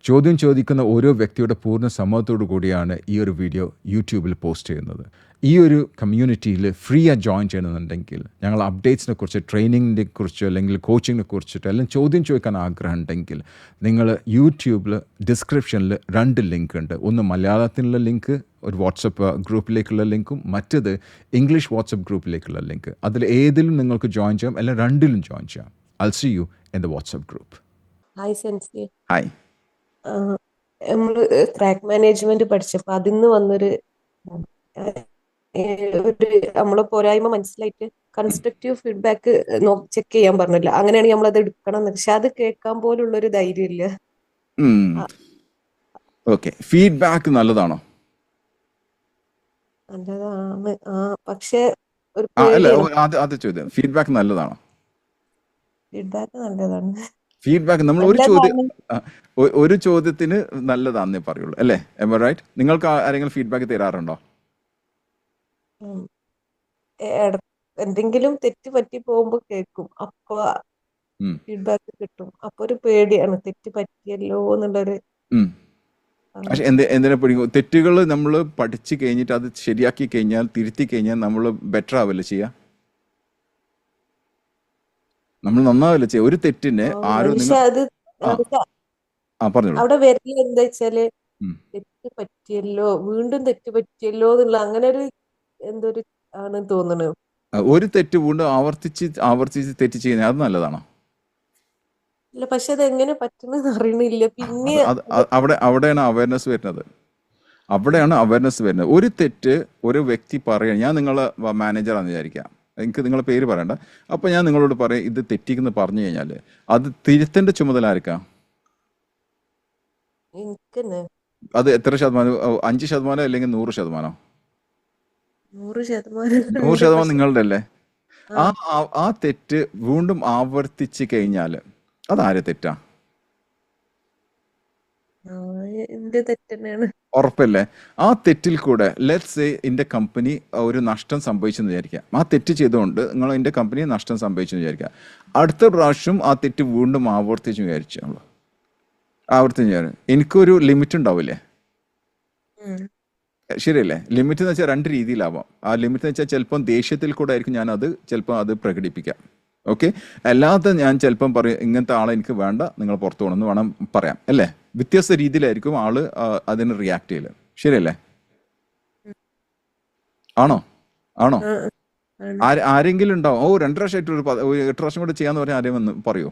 ചോദ്യം ചോദിക്കുന്ന ഓരോ വ്യക്തിയുടെ പൂർണ്ണ സമ്മതത്തോടു കൂടിയാണ് ഈ ഒരു വീഡിയോ യൂട്യൂബിൽ പോസ്റ്റ് ചെയ്യുന്നത്. ഈ ഒരു കമ്മ്യൂണിറ്റിയിൽ ഫ്രീ ആയി ജോയിൻ ചെയ്യണമെന്നുണ്ടെങ്കിൽ ഞങ്ങൾ അപ്ഡേറ്റ്സിനെ കുറിച്ച്, ട്രെയിനിങ്ങിനെ കുറിച്ച്, അല്ലെങ്കിൽ കോച്ചിങ്ങിനെ കുറിച്ചിട്ട് എല്ലാം ചോദ്യം ചോദിക്കാൻ ആഗ്രഹം ഉണ്ടെങ്കിൽ നിങ്ങൾ യൂട്യൂബിൽ ഡിസ്ക്രിപ്ഷനിൽ 2 ലിങ്ക് ഉണ്ട്. ഒന്ന് മലയാളത്തിലുള്ള ലിങ്ക്, ഒരു വാട്സപ്പ് ഗ്രൂപ്പിലേക്കുള്ള ലിങ്കും, മറ്റത് ഇംഗ്ലീഷ് വാട്സപ്പ് ഗ്രൂപ്പിലേക്കുള്ള ലിങ്ക്. അതിൽ ഏതിലും നിങ്ങൾക്ക് ജോയിൻ ചെയ്യാം, അല്ലെങ്കിൽ 2ലും ജോയിൻ ചെയ്യാം. I'll see you in the WhatsApp group. Hi സെൻസി. Hi. നമ്മള് ക്രാക്ക് മാനേജ്മെന്റ് പഠിച്ചപ്പോ അതിന്ന് വന്നൊരു നമ്മളെ പോരായ്മ മനസ്സിലായിട്ട് കൺസ്ട്രക്റ്റീവ് ഫീഡ്ബാക്ക് ചെക്ക് ചെയ്യാൻ പറഞ്ഞില്ല. അങ്ങനെയാണെങ്കിൽ നമ്മൾ അത് എടുക്കണം എന്ന്. പക്ഷെ അത് കേൾക്കാൻ പോലുള്ള ഒരു ധൈര്യം ഇല്ല. ഓക്കെ, ഫീഡ്ബാക്ക് നല്ലതാണോ? നല്ലതാണ്, പക്ഷെ ഒരു അത് ചോദ്യം, ഫീഡ്ബാക്ക് നല്ലതാണോ? ഫീഡ്ബാക്ക് നല്ലതാണ്. ഫീഡ്ബാക്ക് നമ്മൾ ഒരു ചോദ്യത്തിന് നല്ലതാന്നേ പറയുള്ളൂ, അല്ലേ? am I right? നിങ്ങൾക്ക് ആരെങ്കിലും ഫീഡ്ബാക്ക് തരാറുണ്ടോ? എന്തെങ്കിലും തെറ്റ് പറ്റി പോകുമ്പോ കേൾക്കും, അപ്പൊ ഫീഡ്ബാക്ക് കിട്ടും. അപ്പൊ ഒരു പേടിയാണ്, തെറ്റ് പറ്റിയല്ലോ എന്നുള്ളൊരു. പക്ഷെ എന്തിനാ പഠിക്കും? തെറ്റുകൾ നമ്മൾ പഠിച്ചു കഴിഞ്ഞിട്ട് അത് ശരിയാക്കി കഴിഞ്ഞാൽ, തിരുത്തി കഴിഞ്ഞാൽ നമ്മൾ ബെറ്റർ ആവല്ലേ ചെയ്യാ? നമ്മൾ നന്നാവല്ലേ ചെയ്യാ? ഒരു തെറ്റിനെ അവിടെ വരില്ല. എന്താ വെച്ചാല് തെറ്റ് പറ്റിയല്ലോ, വീണ്ടും തെറ്റ് പറ്റിയല്ലോ എന്നുള്ള അങ്ങനെ ഒരു എന്തൊരു ആണ് തോന്നുന്നു. ഒരു തെറ്റ് വീണ്ടും ആവർത്തിച്ച് തെറ്റ് ചെയ്യുന്നത് അത് നല്ലതാണോ? ഇല്ല, പക്ഷെ അത് എങ്ങനെ പറ്റുന്നത് അറിയണില്ല. പിന്നെ അവിടെയാണ് അവയർനെസ് വരുന്നത്. ഒരു തെറ്റ് ഒരു വ്യക്തി പറയാൻ, ഞാൻ നിങ്ങളെ മാനേജറാണെന്ന് വിചാരിക്കാം, എനിക്ക് നിങ്ങളെ പേര് പറയണ്ട. അപ്പോൾ ഞാൻ നിങ്ങളോട് പറയും ഇത് തെറ്റിക്കുന്നു പറഞ്ഞു കഴിഞ്ഞാൽ അത് തിരുത്തേണ്ട ചുമതല ആർക്കാ? അത് എത്ര ശതമാനം? 5% അല്ലെങ്കിൽ 100%? 100% നിങ്ങളുടെ അല്ലേ? ആ തെറ്റ് വീണ്ടും ആവർത്തിച്ച് കഴിഞ്ഞാൽ അതാരെ തെറ്റാ? ഉറപ്പല്ലേ? ആ തെറ്റിൽ കൂടെ ലെറ്റ്സ് സേ എൻ്റെ കമ്പനി ഒരു നഷ്ടം സംഭവിച്ചെന്ന് വിചാരിക്കുക. ആ തെറ്റ് ചെയ്തുകൊണ്ട് നിങ്ങൾ എൻ്റെ കമ്പനി നഷ്ടം സംഭവിച്ചെന്ന് വിചാരിക്കുക. അടുത്ത പ്രാവശ്യം ആ തെറ്റ് വീണ്ടും ആവർത്തിച്ച് വിചാരിച്ചു. എനിക്കൊരു ലിമിറ്റ് ഉണ്ടാവില്ലേ? ശരിയല്ലേ? ലിമിറ്റ് എന്ന് വെച്ചാൽ 2 രീതിയിലാവാം. ആ ലിമിറ്റ് എന്ന് വെച്ചാൽ ചിലപ്പം ദേഷ്യത്തിൽ കൂടെ ആയിരിക്കും ഞാൻ ചിലപ്പോൾ അത് പ്രകടിപ്പിക്കാം. ഓക്കെ, അല്ലാതെ ഞാൻ ചിലപ്പം പറയും ഇങ്ങനത്തെ ആളെ എനിക്ക് വേണ്ട, നിങ്ങൾ പുറത്തു പോകണമെന്ന് വേണം പറയാം, അല്ലേ? വ്യത്യസ്ത രീതിയിലായിരിക്കും ആള് അതിന് റിയാക്ട് ചെയ്യല്. ശരിയല്ലേ? ആണോ? ആരെങ്കിലും ഉണ്ടാവും 2 പ്രാവശ്യമായിട്ട് 8 പ്രാവശ്യം കൂടെ ചെയ്യാന്ന് പറഞ്ഞാൽ ആരെയും വന്ന് പറയൂ?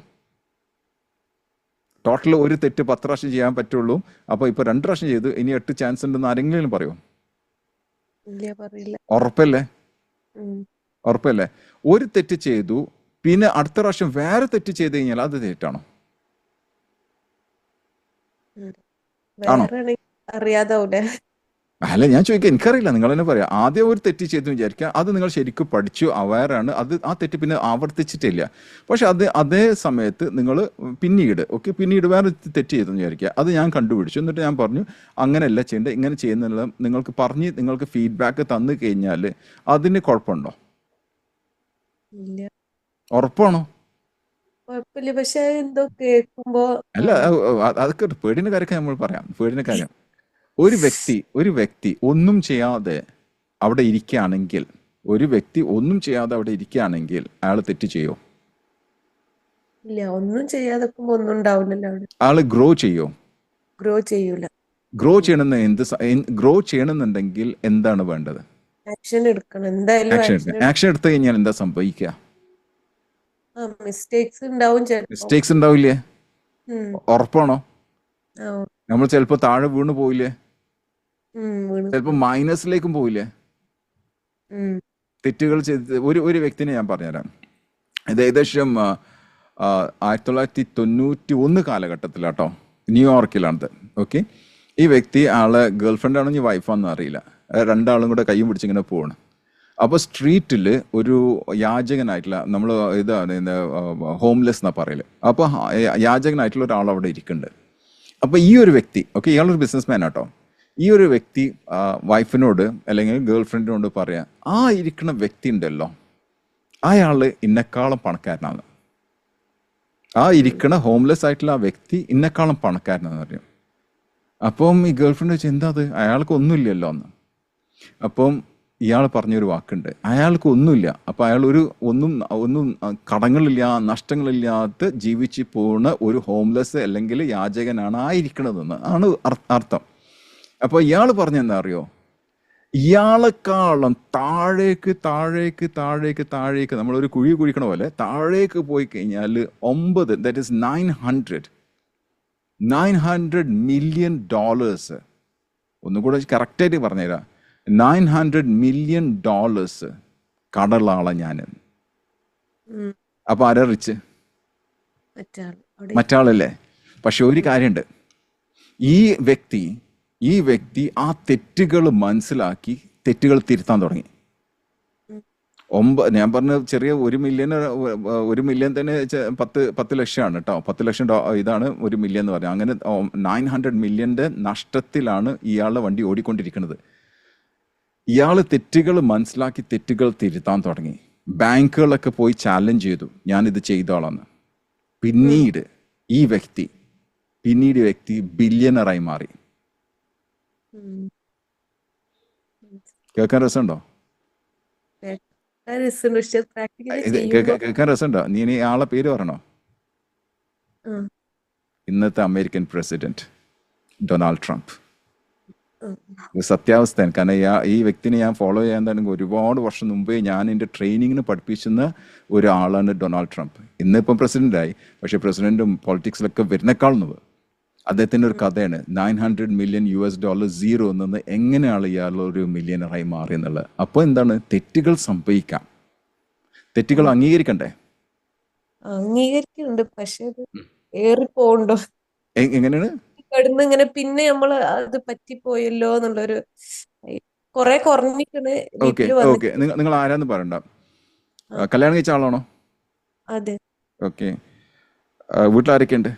ടോട്ടൽ ഒരു തെറ്റ് 10 പ്രാവശ്യം ചെയ്യാൻ പറ്റുള്ളൂ. അപ്പൊ ഇപ്പൊ 2 പ്രാവശ്യം ചെയ്തു, ഇനി 8 ചാൻസ് ഉണ്ടെന്ന് ആരെങ്കിലും പറയോ? ഉറപ്പല്ലേ? ഒരു തെറ്റ് ചെയ്തു, പിന്നെ അടുത്ത പ്രാവശ്യം വേറെ തെറ്റ് ചെയ്ത് കഴിഞ്ഞാൽ അത് തെറ്റാണോ? അറിയാതാവൂലേ? അല്ല, ഞാൻ ചോദിക്കാം, എനിക്കറിയില്ല, നിങ്ങൾ തന്നെ പറയാം. ആദ്യം ഒരു തെറ്റ് ചെയ്തു വിചാരിക്കുക, അത് നിങ്ങൾ ശരിക്കും പഠിച്ചു, അവയറാണ്, ആ തെറ്റ് പിന്നെ ആവർത്തിച്ചിട്ടില്ല. പക്ഷെ അതേ സമയത്ത് നിങ്ങൾ പിന്നീട് വേറെ തെറ്റ് ചെയ്തെന്ന് വിചാരിക്കുക, അത് ഞാൻ കണ്ടുപിടിച്ചു, എന്നിട്ട് ഞാൻ പറഞ്ഞു അങ്ങനെയല്ല ചെയ്യേണ്ടത്, ഇങ്ങനെ ചെയ്യുന്നുള്ള നിങ്ങൾക്ക് പറഞ്ഞ് നിങ്ങൾക്ക് ഫീഡ്ബാക്ക് തന്നു കഴിഞ്ഞാൽ അതിന് കുഴപ്പമുണ്ടോ? ഉറപ്പാണോ? പക്ഷെ എന്തോ കേൾക്കുമ്പോ അല്ല, അതൊക്കെ പേടിന്റെ കാര്യമൊക്കെ നമ്മൾ പറയാം. പേടിന്റെ കാര്യം, ഒരു വ്യക്തി ഒന്നും ചെയ്യാതെ അവിടെ ഇരിക്കുകയാണെങ്കിൽ, അയാൾ തെറ്റ് ചെയ്യോ? ഇല്ല, ഒന്നും ചെയ്യാതെ ഒന്നും ഉണ്ടാവില്ലല്ലോ. ആള് ഗ്രോ ചെയ്യോ? ഗ്രോ ചെയ്യൂല. ഗ്രോ ചെയ്യണമെന്നുണ്ടെങ്കിൽ എന്താണ് വേണ്ടത്? ആക്ഷൻ എടുക്കണം എന്തായാലും. ആക്ഷൻ എടുത്തു കഴിഞ്ഞാൽ എന്താ സംഭവിക്കുക? മിസ്റ്റേക്സ് ഉണ്ടാവില്ലേ? ഉറപ്പാണോ? നമ്മൾ ചിലപ്പോ താഴെ വീണ് പോയില്ലേ? ചിലപ്പോ മൈനസിലേക്കും പോയില്ലേ? തെറ്റുകൾ ചെയ്ത് ഒരു വ്യക്തിനെ ഞാൻ പറഞ്ഞുതരാം. ഇത് ഏകദേശം 1991 കാലഘട്ടത്തിലാട്ടോ, ന്യൂയോർക്കിലാണത്. ഓക്കെ, ഈ വ്യക്തി ഗേൾഫ്രണ്ട് ആണോ ഇനി വൈഫാണെന്ന് അറിയില്ല, 2 ആളും കൂടെ കൈയും പിടിച്ചിങ്ങനെ പോവാണ്. അപ്പോൾ സ്ട്രീറ്റിൽ ഒരു യാചകനായിട്ടുള്ള, നമ്മൾ ഹോംലെസ് എന്നാ പറയല്, അപ്പോൾ യാചകനായിട്ടുള്ള ഒരാൾ അവിടെ ഇരിക്കുന്നുണ്ട്. അപ്പോൾ ഈ ഒരു വ്യക്തി, ഇയാളൊരു ബിസിനസ് മാൻ ആട്ടോ, ഈ ഒരു വ്യക്തി വൈഫിനോട് അല്ലെങ്കിൽ ഗേൾഫ്രണ്ടിനോട് പറയാം, ആ ഇരിക്കുന്ന വ്യക്തി ഉണ്ടല്ലോ, അയാള് ഇന്നെക്കാളും പണക്കാരനാണ്, ആ ഇരിക്കണ ഹോംലെസ് ആയിട്ടുള്ള ആ വ്യക്തി ഇന്നെക്കാളും പണക്കാരനാന്ന് പറയും. അപ്പം ഈ ഗേൾ ഫ്രണ്ട് വെച്ചാൽ എന്താ അത്, അയാൾക്ക് ഒന്നുമില്ലല്ലോ എന്ന്. അപ്പം ഇയാൾ പറഞ്ഞൊരു വാക്കുണ്ട്, അയാൾക്ക് ഒന്നുമില്ല. അപ്പം അയാൾ ഒന്നും കടങ്ങളില്ല, നഷ്ടങ്ങളില്ലാത്ത ജീവിച്ച് പോകുന്ന ഒരു ഹോംലെസ് അല്ലെങ്കിൽ യാചകനാണ് ആയിരിക്കണതെന്ന് ആണ് അർത്ഥം. അപ്പോൾ ഇയാൾ പറഞ്ഞെന്താ അറിയോ, ഇയാളെക്കാളും താഴേക്ക് താഴേക്ക് താഴേക്ക് താഴേക്ക് നമ്മളൊരു കുഴി കുഴിക്കണ പോലെ താഴേക്ക് പോയി കഴിഞ്ഞാൽ 9, ദാറ്റ് ഈസ് 900 മില്യൺ ഡോളേഴ്സ്. ഒന്നുകൂടെ കറക്റ്റായിട്ട് പറഞ്ഞുതരാം, 900 മില്യൺ ഡോളേഴ്സ് കടലാളെ ഞാൻ. ഉം. അപ്പൊ ആരാ റിച്ച്? മറ്റാള് അവിടെ മറ്റാളല്ലേ. പക്ഷെ ഒരു കാര്യമുണ്ട്, ഈ വ്യക്തി ആ തെറ്റുകൾ മനസ്സിലാക്കി തെറ്റുകൾ തിരുത്താൻ തുടങ്ങി. ഉം. ഞാൻ പറഞ്ഞ ചെറിയ 1 മില്യൺ തന്നെ 10 ലക്ഷമാണ് കേട്ടോ. 10 ലക്ഷം ഇതാണ് 1 മില്യൺ എന്ന് പറഞ്ഞാൽ. അങ്ങനെ 900 മില്യന്റെ നഷ്ടത്തിലാണ് ഇയാളുടെ വണ്ടി ഓടിക്കൊണ്ടിരിക്കുന്നത്. ഇയാൾ തെറ്റുകൾ മനസ്സിലാക്കി തെറ്റുകൾ തിരുത്താൻ തുടങ്ങി. ബാങ്കുകളൊക്കെ പോയി ചാലഞ്ച് ചെയ്തു, ഞാനിത് ചെയ്തോളാന്ന്. പിന്നീട് ഈ വ്യക്തി ബില്യണറായി മാറി. ഉം. കേൾക്കാൻ രസമുണ്ടോ? കേൾക്കാൻ രസമുണ്ട്. പക്ഷെ പ്രാക്ടിക്കലി ചെയ്യുമ്പോ കേൾക്കാൻ രസമുണ്ടോ? നീ ഇനി ആളെ പേര് പറയണോ? ഉം. ഇന്നത്തെ അമേരിക്കൻ പ്രസിഡന്റ് ഡൊണാൾഡ് ട്രംപ്. ഉം. ഇത് സത്യാവസ്ഥയാണ്. കാരണം ഈ വ്യക്തിനെ ഞാൻ ഫോളോ ചെയ്യാൻ തന്നെ ഒരുപാട് വർഷം മുമ്പേ ഞാൻ എൻ്റെ ട്രെയിനിങ്ങിന് പഠിപ്പിക്കുന്ന ഒരാളാണ് ഡൊണാൾഡ് ട്രംപ്. ഇന്നിപ്പം പ്രസിഡന്റായി, പക്ഷെ പ്രസിഡന്റും പൊളിറ്റിക്സിലൊക്കെ വരുന്നേക്കാൾ മുമ്പ് അദ്ദേഹത്തിൻ്റെ ഒരു കഥയാണ് 900 മില്യൺ US$ സീറോ നിന്ന് എങ്ങനെയാണ് ഇയാൾ ഒരു മില്യണറായി മാറിയെന്നുള്ളത്. അപ്പോൾ എന്താണ്, തെറ്റുകൾ സംഭവിക്കാം, തെറ്റുകൾ അംഗീകരിക്കണ്ടേ? അംഗീകരിക്കുന്നുണ്ട്, പക്ഷെ അത് ഏറിപ്പോണ്ടോ എങ്ങനെയാണ്? കിടന്ന് ഇങ്ങനെ പിന്നെ നമ്മള് അത് പറ്റിപ്പോയല്ലോ എന്നുള്ളൊരു കൊറേ കുറഞ്ഞിക്കണ് ഓക്കെ രീതിയിൽ ഓക്കെ, വന്നിട്ട്. നിങ്ങൾ ആരാന്ന് പറയണ്ട. ആ, കല്യാണം കഴിച്ച ആളാണോ? അതെ. ഓക്കെ. വീട്ടിലാരൊക്കെ ഉണ്ട്?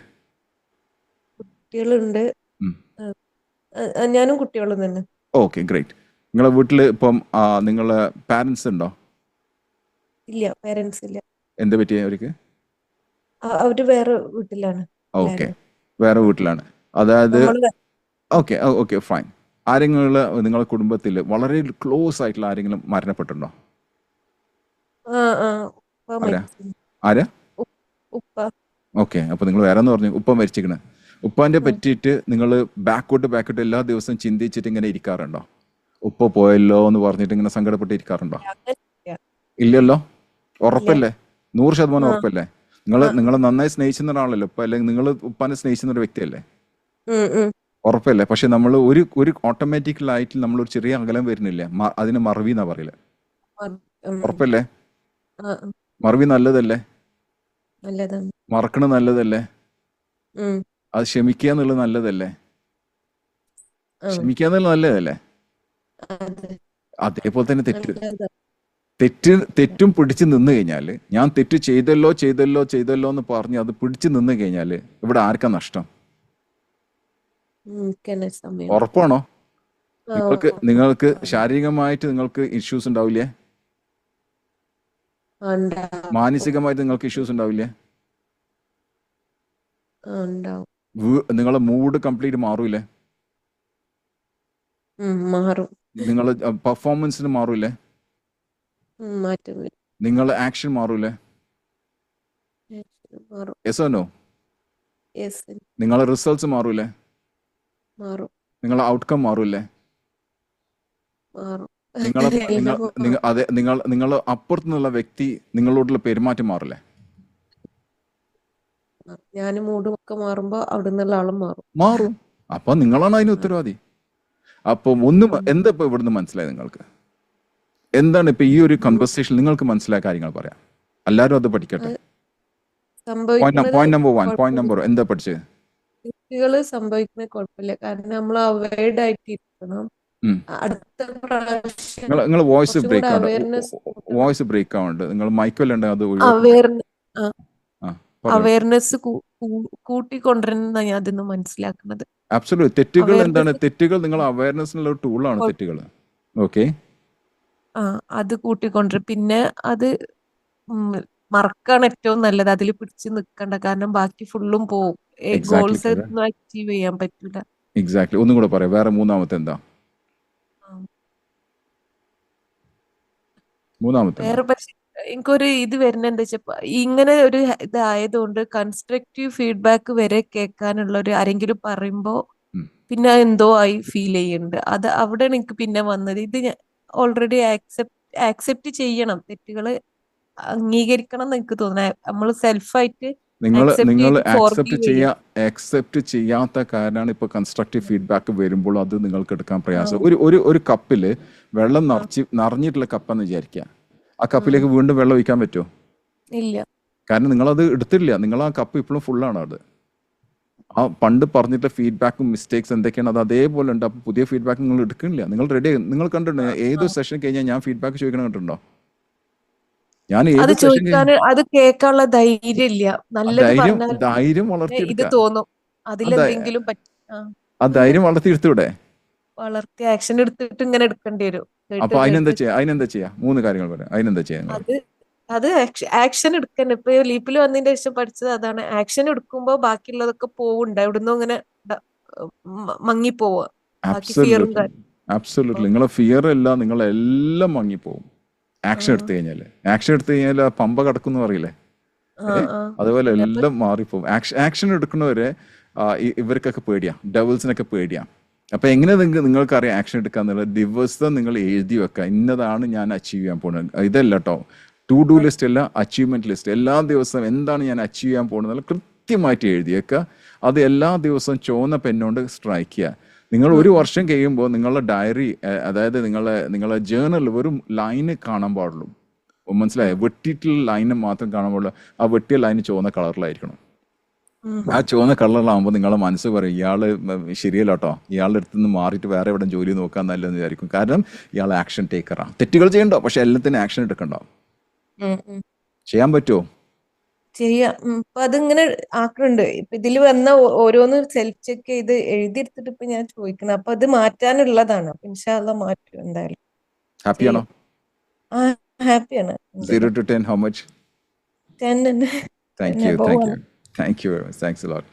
കുട്ടികളുണ്ട്. ഉം. ഞാനും കുട്ടികളും തന്നെ. Okay, great. നിങ്ങളെ വീട്ടിൽ ഇപ്പം നിങ്ങളെ പാരൻസ് ഉണ്ടോ? ഇല്ല, പേരൻസ് ഇല്ല. എന്ത് പറ്റിയ അവർക്ക്? അവര് വേറെ വീട്ടിലാണ് ഓക്കെ, എല്ലാരും. വേറെ വീട്ടിലാണ്. അതായത് നമ്മള് ഓക്കെ ഓക്കെ ഫൈൻ. ആരെങ്കിലും നിങ്ങളുടെ കുടുംബത്തിൽ വളരെ ക്ലോസ് ആയിട്ടുള്ള ആരെങ്കിലും മരണപ്പെട്ടിട്ടുണ്ടോ? ആ ആ ഉപ്പ ആരാ മരിച്ചു. ആരാ ഉപ്പ. ഓക്കെ, അപ്പോൾ നിങ്ങൾ വേറെ എന്ന് പറഞ്ഞു, ഉപ്പ മരിച്ചിരിക്കണ്. ഉപ്പാൻ്റെ ഉം. പറ്റിയിട്ട് നിങ്ങൾ ബാക്കോട്ട് എല്ലാ ദിവസവും ചിന്തിച്ചിട്ട് ഇങ്ങനെ ഇരിക്കാറുണ്ടോ? ഉപ്പ പോയല്ലോ എന്ന് പറഞ്ഞിട്ട് ഇങ്ങനെ സങ്കടപ്പെട്ട് ഇരിക്കാറുണ്ടോ? അങ്ങനെയില്ല. ഇല്ലല്ലോ. ഇല്ല. ഉറപ്പല്ലേ? 100% ആ ഉറപ്പല്ലേ? ആ നിങ്ങൾ നന്നായി സ്നേഹിക്കുന്ന ഒരാളല്ലോ ഉപ്പ, അല്ലെങ്കിൽ നിങ്ങൾ ഉപ്പാനെ സ്നേഹിക്കുന്ന ഒരു വ്യക്തിയല്ലേ? ഉം ഉം ഉറപ്പല്ലേ? പക്ഷെ നമ്മൾ ഒരു ഓട്ടോമാറ്റിക്കലായിട്ട് നമ്മളൊരു ചെറിയ അകലം വരുന്നില്ലേ, അതിന് മറവി എന്നാ പറയില്ല. ഉം. ഉറപ്പല്ലേ? ആ മറവി നല്ലതല്ലേ? നല്ലതാണ്. മറക്കണ നല്ലതല്ലേ? ഉം. അത് ക്ഷമിക്കുക എന്നുള്ളത് നല്ലതല്ലേ? ആ ക്ഷമിക്കുക എന്നുള്ളത് നല്ലതല്ലേ? അതെ, അതേപോലെ തന്നെ നല്ലതാണ്. തെറ്റും പിടിച്ചു നിന്ന് കഴിഞ്ഞാൽ, ഞാൻ തെറ്റ് ചെയ്തല്ലോ എന്ന് പറഞ്ഞ് അത് പിടിച്ചു നിന്ന് കഴിഞ്ഞാൽ ഇവിടെ ആർക്കാ നഷ്ടം? എനിക്കെന്നെ സമയം. ഉറപ്പാണോ? ആ നിങ്ങൾക്ക് ശാരീരികമായിട്ട് നിങ്ങൾക്ക് ഇഷ്യൂസ് ഉണ്ടാവില്ലേ? ഉണ്ടാവും. മാനസികമായിട്ട് നിങ്ങൾക്ക് ഇഷ്യൂസ് ഉണ്ടാവില്ലേ? ഉണ്ടാവും. നിങ്ങളെ മൂഡ് കംപ്ലീറ്റ് മാറൂലേ? മാറും. നിങ്ങളെ പെർഫോമൻസിന് മാറൂലേ? മാറ്റം വരും. നിങ്ങളെ ആക്ഷൻ മാറൂലേ? മാറും. Yes or no? യെസ്, നിങ്ങളെ റിസൾട്ട്സ് മാറൂലേ? മാറും. നിങ്ങളെ ഔട്ട്കം മാറൂലേ? മാറും. നിങ്ങളെ എല്ലാം മാറും. അതെ, നിങ്ങൾ അപ്പുറത്തു നിന്നുള്ള വ്യക്തി നിങ്ങളോടുള്ള പെരുമാറ്റം മാറില്ലേ? ഞാനും മൂടും ഒക്കെ മാറുമ്പോ അവിടെ നിന്നുള്ള ആളും മാറും. മാറും. അപ്പൊ നിങ്ങളാണ് അതിന് ഉത്തരവാദി. അപ്പം എന്താ ഇപ്പൊ ഇവിടുന്ന് മനസ്സിലായത് നിങ്ങൾക്ക്? എന്താണ് ഇപ്പൊ ഈ ഒരു കൺവെർസേഷൻ നിങ്ങൾക്ക് മനസ്സിലായ കാര്യങ്ങൾ പറയാം, എല്ലാവരും അത് പഠിക്കട്ടെ. സംഭവിക്കുന്നത് പോയിന്റ് നമ്പർ 1 എന്താ പഠിച്ചത്? തെറ്റുകള് സംഭവിക്കുന്നത് കുഴപ്പമില്ല, കാരണം നമ്മൾ അവയർഡ് ആയിട്ട് ഇരിക്കണം. അടുത്ത പ്രാവശ്യം നിങ്ങൾ വോയിസ് കുറച്ചും കൂടെ ബ്രേക്ക് അവയർനെസ് ആവുന്നുണ്ട്. നിങ്ങൾ മൈക്കല്ല അത് അവയർനെസ് കൂട്ടിക്കൊണ്ടുവരുന്ന ഞാൻ അതിന്ന് മനസ്സിലാക്കുന്നത്. അബ്സല്യൂട്ട്. തെറ്റുകൾ നിങ്ങൾ അവയർനെസ്സിനുള്ള ടൂളാണ് തെറ്റുകൾ. ഓക്കെ, അത് കൂട്ടിക്കൊണ്ടുവരും. പിന്നെ അത് മറക്കാണ് ഏറ്റവും നല്ലത്. അതിൽ പിടിച്ച് നിൽക്കണ്ട, കാരണം ബാക്കി ഫുള്ളും പോവും. ഗോൾസ് ഒന്നും അച്ചീവ് ചെയ്യാൻ പറ്റില്ല. എക്സാക്ട്ലി. ഒന്നും കൂടെ പറയാം. വേറെ മൂന്നാമത്തെ എന്താ? മൂന്നാമത്തെ എന്താ? വേറെ പക്ഷെ എനിക്കൊരു ഇത് വരുന്ന എന്താ വെച്ചാ ഇങ്ങനെ ഒരു ഇതായതുകൊണ്ട് കൺസ്ട്രക്റ്റീവ് ഫീഡ്ബാക്ക് വരെ കേൾക്കാനുള്ള ഒരു ആരെങ്കിലും പറയുമ്പോ ഉം. പിന്നെ എന്തോ ആയി ഫീൽ ചെയ്യുന്നുണ്ട്. അത് അവിടെയാണ് എനിക്ക് പിന്നെ വന്നത്. ഇത് ഓൾറെഡി ആക്സെപ്റ്റ് ചെയ്യണം, തെറ്റുകള് അംഗീകരിക്കണം എന്ന് എനിക്ക് തോന്നുന്നത്. നമ്മൾ സെൽഫായിട്ട് നിങ്ങൾ ആക്സെപ്റ്റ് നിങ്ങൾ ചെയ്ത് ഫോർഗീവ് ചെയ്യണം. ആക്സെപ്റ്റ് ചെയ്യാത്ത കാരണമാണ് ഇപ്പോൾ കൺസ്ട്രക്റ്റീവ് ഫീഡ്ബാക്ക് വരുമ്പോൾ അത് നിങ്ങൾക്ക് എടുക്കാൻ ആ, പ്രയാസം. ഒരു കപ്പിൽ വെള്ളം ആ, നിറഞ്ഞിട്ടുള്ള കപ്പെന്ന് വിചാരിക്കുക. ആ ഉം. കപ്പിലേക്ക് വീണ്ടും വെള്ളം ഒഴിക്കാൻ പറ്റുമോ? ഇല്ല. കാരണം നിങ്ങളത് എടുത്തില്ല. നിങ്ങൾ ആ കപ്പ് ഇപ്പോഴും ഫുള്ളാണ്. അത് ആ പണ്ട് പറഞ്ഞിട്ടുള്ള ഫീഡ്ബാക്കും മിസ്റ്റേക്സ് എന്തൊക്കെയാണ് അത് അതേപോലെ ഉണ്ട്. അപ്പോൾ പുതിയ ഫീഡ്ബാക്ക് നിങ്ങൾ എടുക്കുന്നില്ല. നിങ്ങൾ റെഡി. നിങ്ങൾ കണ്ടിട്ടുണ്ടോ? ആ, ഏത് ആ. സെഷൻ കഴിഞ്ഞാൽ ഞാൻ ഫീഡ്ബാക്ക് ചോദിക്കണം കണ്ടിട്ടുണ്ടോ? ഞാൻ അത് ഏത് സെഷൻ കഴിഞ്ഞ ചോദിക്കാൻ അത് കേൾക്കാനുള്ള ധൈര്യം ഇല്ല. നല്ലത് ധൈര്യം പറഞ്ഞാൽ ധൈര്യം ഇത് വളർത്തിയെടുക്കുക. തോന്നും ആ ധൈ- അതിലെന്തെങ്കിലും ആ, ആ ധൈര്യം വളർത്തിയെടുത്തൂടെ? വളർത്തി ആക്ഷൻ എടുത്തിട്ട് ഇങ്ങനെ എടുക്കേണ്ടി വരും. അപ്പൊ കേട്ട് കേട്ട് അതിനെന്താ ചെയ്യാ? മൂന്ന് കാര്യങ്ങൾ പറയാം. അതിനെന്താ ചെയ്യാ നിങ്ങൾ? അത് അത് ആക്ഷൻ എടുക്കാൻ ഇപ്പൊ ലീപ്പിൽ വന്നതിന്റെ ശേഷം പഠിച്ചത് അതാണ്. ആക്ഷൻ എടുക്കുമ്പോ ബാക്കിയുള്ളതൊക്കെ പോവുണ്ട് എവിടുന്നോ ഇങ്ങനെ മങ്ങിപ്പോവുക. ബാക്കി ഫിയറും അബ്സല്യൂട്ട്ലി. അബ്സല്യൂട്ട്ലി. നിങ്ങളെ ഫിയർ എല്ലാം നിങ്ങളെല്ലാം മങ്ങിപ്പോവും ആക്ഷൻ എടുത്തു കഴിഞ്ഞാൽ. ആക്ഷൻ എടുത്തു കഴിഞ്ഞാൽ ആ പമ്പ കിടക്കുന്നു പറയില്ലേ? അതുപോലെ അപ്പൊ എല്ലാം മാറിപ്പോവും. ആക്ഷൻ എടുക്കുന്നവരെ ഇവർക്കൊക്കെ പേടിയാ, ഡെവിൾസിനൊക്കെ പേടിയാ. അപ്പൊ എങ്ങനെ നിങ്ങൾക്കറിയാം ആക്ഷൻ എടുക്കാന്നുള്ളത്? ദിവസം നിങ്ങൾ എഴുതി വെക്കുക, ഇന്നതാണ് ഞാൻ അച്ചീവ് ചെയ്യാൻ പോകുന്നത്. ഇതല്ല കേട്ടോ, ടു ഡു ലിസ്റ്റ് അല്ല, അച്ചീവ്മെന്റ് ലിസ്റ്റ്. എല്ലാ ദിവസവും എന്താണ് ഞാൻ അച്ചീവ് ചെയ്യാൻ പോകുന്നത് കൃത്യമായിട്ട് എഴുതി വെക്കുക. അത് എല്ലാ ദിവസവും ചുവന്ന പെന്നോണ്ട് സ്ട്രൈക്ക് ചെയ്യുക. നിങ്ങൾ ഒരു വർഷം കഴിയുമ്പോൾ നിങ്ങളുടെ ഡയറി, അതായത് നിങ്ങളെ ജേർണൽ വെറും ലൈന് കാണാൻ പാടുള്ളൂ. മനസ്സിലായോ? വെട്ടിയിട്ടുള്ള ലൈന് മാത്രം കാണാൻ പാടുള്ളൂ. ആ വെട്ടിയ ലൈന് ചുവന്ന കളറിലായിരിക്കണം. ആ ചുവന്ന കളറിലാകുമ്പോൾ നിങ്ങളെ മനസ്സ് പറയും ഇയാള് ശരിയല്ല കേട്ടോ, ഇയാളുടെ അടുത്ത് നിന്ന് മാറിയിട്ട് വേറെ എവിടെ ജോലി നോക്കാൻ നല്ലതെന്ന് വിചാരിക്കും. കാരണം ഇയാൾ ആക്ഷൻ ടേക്കറാണ്. തെറ്റുകൾ ചെയ്യണ്ടോ, പക്ഷെ എല്ലാത്തിനും ആക്ഷൻ എടുക്കണ്ടോ? ചെയ്യാൻ പറ്റുമോ? ചെയ്യാം. ഇപ്പൊ അതിങ്ങനെ ആക്കുന്നുണ്ട്. ഇപ്പൊ ഇതിൽ വന്ന ഓരോന്ന് സെൽഫ് ചെക്ക് ചെയ്ത് എഴുതിയെടുത്തിട്ട് ഇപ്പൊ ഞാൻ ചോദിക്കണം. അപ്പൊ അത് മാറ്റാനുള്ളതാണ്. അപ്പൊ ഇൻഷാ അള്ളാ മാറ്റും എന്തായാലും. ഹാപ്പിയാണോ? ചെയ്യും. ആ, ഹാപ്പിയാണ്. 0 to 10 how much? 10 തന്നെ. Thank 10 you, above thank ആണ്. you, thank you very much. Thanks a lot.